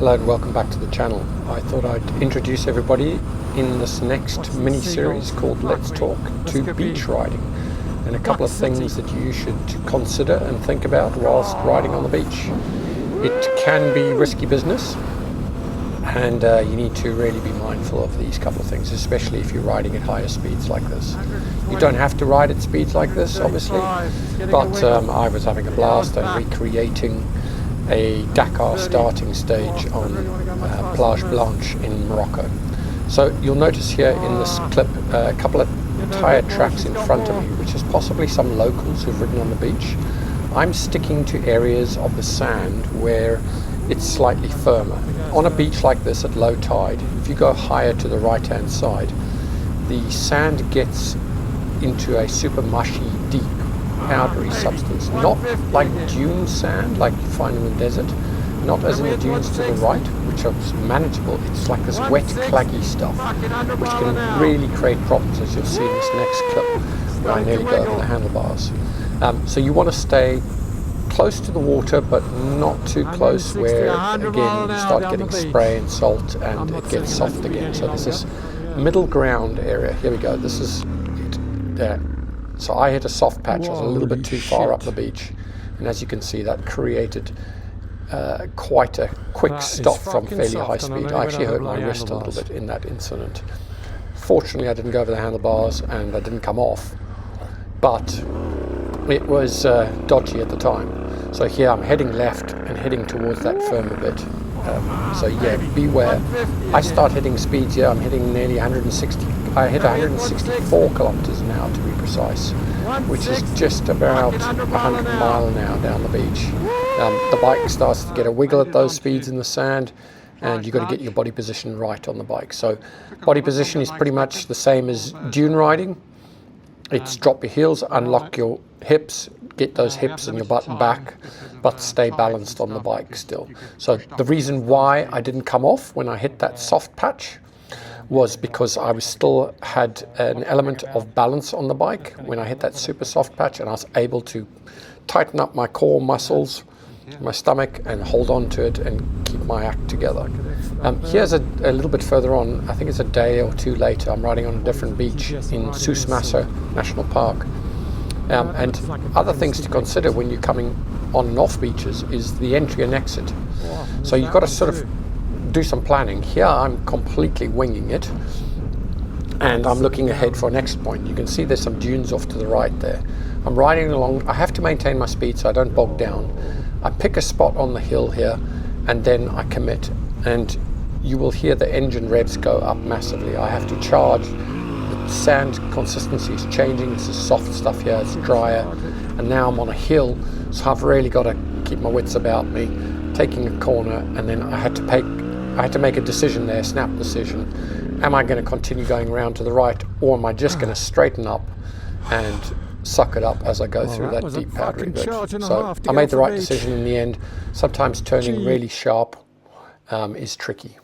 Hello and welcome back to the channel. I thought I'd introduce everybody in this next mini-series called Let's Talk to beach riding and a couple of things that you should consider and think about whilst riding on the beach. It can be risky business and you need to really be mindful of these couple of things, especially if you're riding at higher speeds like this. You don't have to ride at speeds like this, obviously, but I was having a blast and recreating a Dakar starting stage on Plage Blanche in Morocco. So you'll notice here in this clip a couple of tyre tracks in front of me, which is possibly some locals who've ridden on the beach. I'm sticking to areas of the sand where it's slightly firmer. On a beach like this at low tide, if you go higher to the right hand side, the sand gets into a super mushy, deep, powdery substance, not like dune sand like you find in the desert, not as in the dunes to the right, which are manageable. It's like this wet, claggy stuff, which can really create problems, as you'll see in this next clip, where I nearly go over the handlebars. So you want to stay close to the water, but not too close where, again, you start getting spray and salt and it gets soft again. So there's this middle ground area. Here we go. This is it there. So I hit a soft patch. I was a little bit too far up the beach, and as you can see, that created quite a quick stop from fairly high speed. I actually hurt my wrist a little bit in that incident. Fortunately, I didn't go over the handlebars and I didn't come off, but it was dodgy at the time. So here I'm heading left and heading towards that firmer bit. So yeah, beware. I start hitting speeds here. I'm hitting nearly 160. I hit 164 kilometers an hour to be precise, which is just about 100 mile an hour down the beach. The bike starts to get a wiggle at those speeds in the sand, and you've got to get your body position right on the bike. So body position is pretty much the same as dune riding. It's drop your heels, unlock your hips, get those hips and your butt back, but stay balanced on the bike still. So the reason why I didn't come off when I hit that soft patch was because I was still had an element of balance on the bike when I hit that super soft patch, and I was able to tighten up my core muscles, my stomach, and hold on to it and keep my act together. Here's a little bit further on, I think it's a day or two later, I'm riding on a different beach in Susmaso National Park. And other things to consider when you're coming on and off beaches is the entry and exit. So you've got to sort of do some planning. Here I'm completely winging it, and I'm looking ahead for an exit point. You can see there's some dunes off to the right there. I'm riding along. I have to maintain my speed so I don't bog down. I pick a spot on the hill here, and then I commit, and you will hear the engine revs go up massively. I have to charge. The sand consistency is changing. This is soft stuff here, it's drier, and now I'm on a hill, so I've really got to keep my wits about me, taking a corner, and then I had to make a decision there, snap decision. Am I going to continue going around to the right, or am I just going to straighten up and suck it up as I go through that deep powdery bit? So I made the right decision in the end. Sometimes turning really sharp is tricky.